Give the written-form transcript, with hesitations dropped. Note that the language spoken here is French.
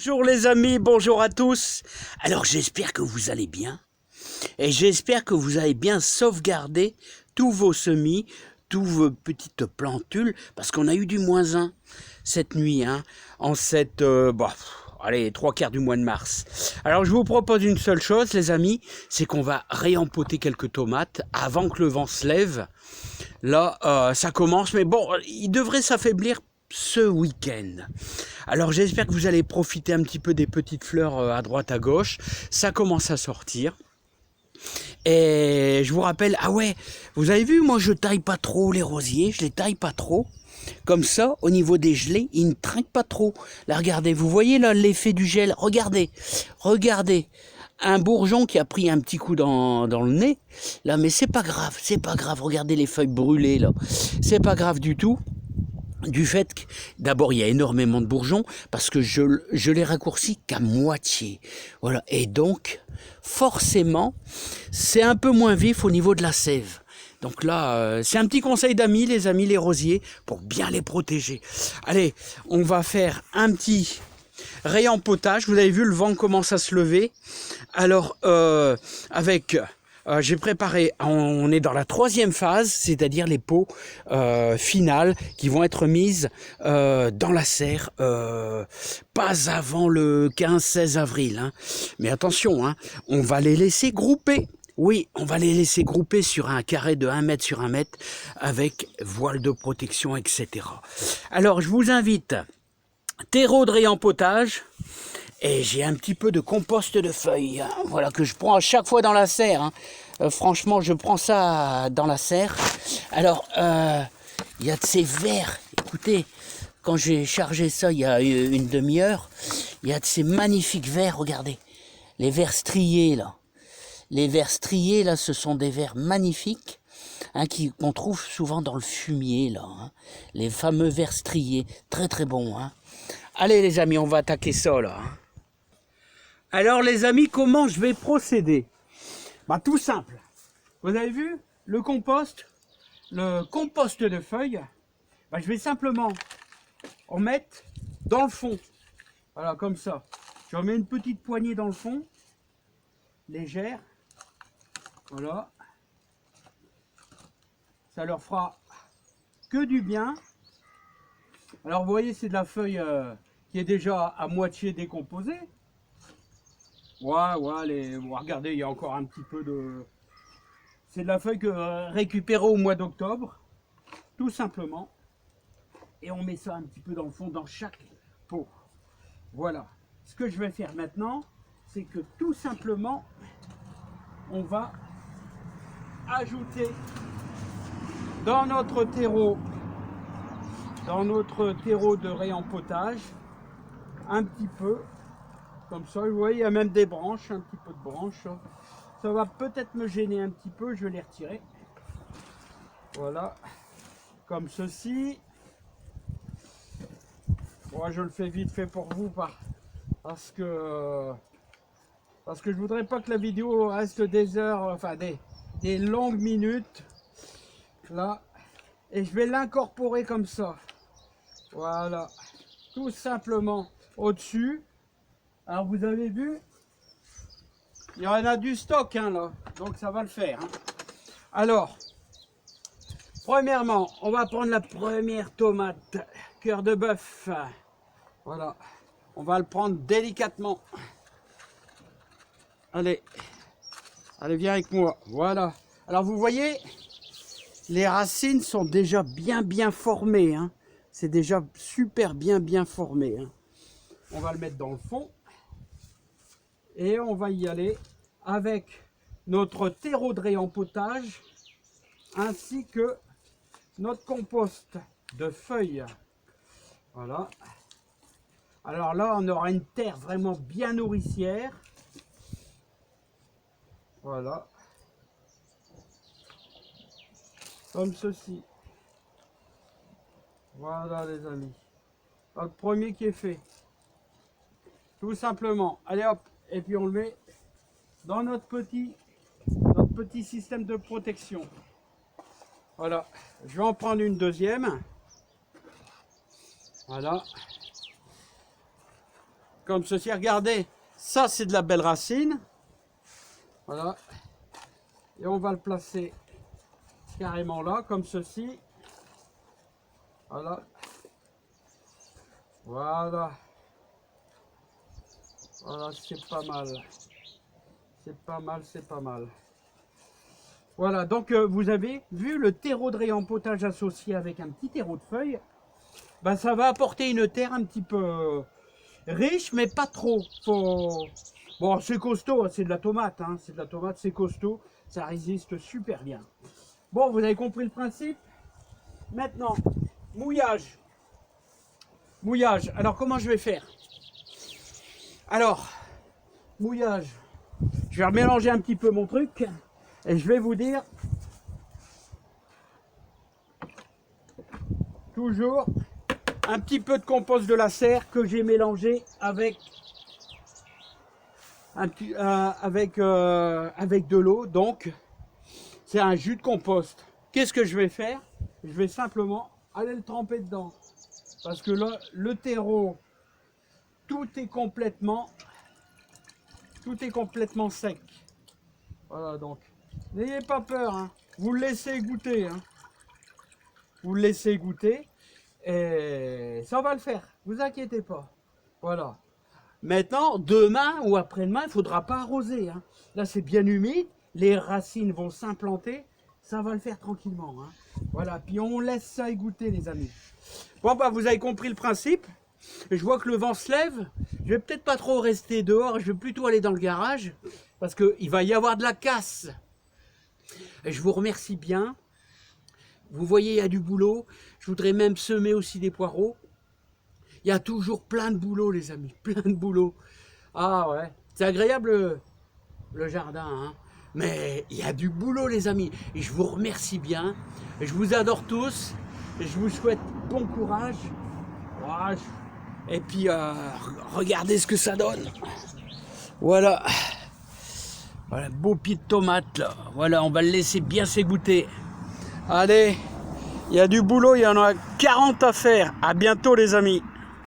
Bonjour les amis, bonjour à tous. Alors j'espère que vous allez bien et j'espère que vous avez bien sauvegardé tous vos semis, tous vos petites plantules parce qu'on a eu du -1 cette nuit, en cette, allez, 3/4 du mois de mars. Alors je vous propose une seule chose les amis, c'est qu'on va réempoter quelques tomates avant que le vent se lève. Là, ça commence, mais bon, il devrait s'affaiblir ce week-end. Alors j'espère que vous allez profiter un petit peu des petites fleurs à droite à gauche. Ça commence à sortir. Et je vous rappelle, ah ouais, vous avez vu, moi je taille pas trop les rosiers, je les taille pas trop. Comme ça, au niveau des gelées, ils ne trinquent pas trop. Là, regardez, vous voyez là l'effet du gel. Regardez, regardez. Un bourgeon qui a pris un petit coup dans le nez. Là, mais c'est pas grave, c'est pas grave. Regardez les feuilles brûlées là. C'est pas grave du tout. Du fait que, d'abord, il y a énormément de bourgeons, parce que je les raccourcis qu'à moitié. Voilà. Et donc, forcément, c'est un peu moins vif au niveau de la sève. Donc là, c'est un petit conseil d'amis, les amis, les rosiers, pour bien les protéger. Allez, on va faire un petit réempotage. Vous avez vu, le vent commence à se lever. Alors, j'ai préparé, on est dans la 3e phase, c'est-à-dire les pots finales qui vont être mises dans la serre, pas avant le 15-16 avril. Mais attention, on va les laisser grouper. Oui, on va les laisser grouper sur un carré de 1 mètre sur 1 mètre avec voile de protection, etc. Alors, je vous invite, terreau de réempotage. Et j'ai un petit peu de compost de feuilles, voilà, que je prends à chaque fois dans la serre. Franchement, je prends ça dans la serre. Alors, il y a de ces vers, écoutez, quand j'ai chargé ça il y a une demi-heure, il y a de ces magnifiques vers, regardez, les vers striés là. Les vers striés là, ce sont des vers magnifiques, qu'on trouve souvent dans le fumier là. Les fameux vers striés, très très bons. Allez les amis, on va attaquer ça là. Alors les amis, comment je vais procéder? Tout simple. Vous avez vu le compost de feuilles, je vais simplement en mettre dans le fond. Voilà, comme ça. J'en mets une petite poignée dans le fond, légère. Voilà. Ça leur fera que du bien. Alors vous voyez, c'est de la feuille qui est déjà à moitié décomposée. Ouais, regardez, il y a encore un petit peu de... C'est de la feuille que récupérée au mois d'octobre, tout simplement. Et on met ça un petit peu dans le fond, dans chaque pot. Voilà. Ce que je vais faire maintenant, c'est que tout simplement, on va ajouter dans notre terreau de réempotage, un petit peu. Comme ça, vous voyez, il y a même des branches, un petit peu de branches. Ça va peut-être me gêner un petit peu, je vais les retirer. Voilà, comme ceci. Moi, je le fais vite fait pour vous parce que je voudrais pas que la vidéo reste des heures, enfin des longues minutes. Là, et je vais l'incorporer comme ça. Voilà, tout simplement au-dessus. Alors vous avez vu, il y en a du stock là, donc ça va le faire. Alors, premièrement, on va prendre la première tomate, cœur de bœuf. Voilà, on va le prendre délicatement. Allez, viens avec moi. Voilà. Alors vous voyez, les racines sont déjà bien formées. C'est déjà super bien formé. On va le mettre dans le fond. Et on va y aller avec notre terreau de réempotage ainsi que notre compost de feuilles. Voilà. Alors là, on aura une terre vraiment bien nourricière. Voilà. Comme ceci. Voilà les amis. Notre premier qui est fait. Tout simplement. Allez hop. Et puis on le met dans notre petit système de protection. Voilà. Je vais en prendre une deuxième. Voilà. comme ceci. Regardez, ça c'est de la belle racine. Voilà. Et on va le placer carrément là, comme ceci. Voilà. Voilà. Voilà, c'est pas mal. C'est pas mal, c'est pas mal. Voilà, donc vous avez vu le terreau de réempotage associé avec un petit terreau de feuilles. Ben, ça va apporter une terre un petit peu riche, mais pas trop. Bon, c'est costaud, c'est de la tomate, hein, c'est de la tomate, c'est costaud. Ça résiste super bien. Bon, vous avez compris le principe. Maintenant, mouillage. Mouillage. Alors, comment je vais faire? Alors, mouillage. Je vais remélanger un petit peu mon truc et je vais vous dire toujours un petit peu de compost de la serre que j'ai mélangé avec avec de l'eau. Donc, c'est un jus de compost. Qu'est-ce que je vais faire? Je vais simplement aller le tremper dedans. Parce que là, le terreau, tout est complètement sec. Voilà, donc, n'ayez pas peur, hein. Vous le laissez goûter, hein. Vous le laissez goûter, et ça va le faire, vous inquiétez pas. Voilà. Maintenant, demain ou après-demain, il ne faudra pas arroser, hein. Là, c'est bien humide, les racines vont s'implanter, ça va le faire tranquillement, hein. Voilà, puis on laisse ça égoutter, les amis. Bon, bah, vous avez compris le principe. Je vois que le vent se lève. Je vais peut-être pas trop rester dehors. Je vais plutôt aller dans le garage. Parce qu'il va y avoir de la casse. Et je vous remercie bien. Vous voyez, il y a du boulot. Je voudrais même semer aussi des poireaux. Il y a toujours plein de boulot, les amis. Plein de boulot. Ah ouais. C'est agréable le jardin, hein. Mais il y a du boulot, les amis. Et je vous remercie bien. Et je vous adore tous. Et je vous souhaite bon courage. Courage. Et puis, regardez ce que ça donne. Voilà. Voilà, beau pied de tomate, là. Voilà, on va le laisser bien s'égoutter. Allez, il y a du boulot, il y en a 40 à faire. À bientôt, les amis.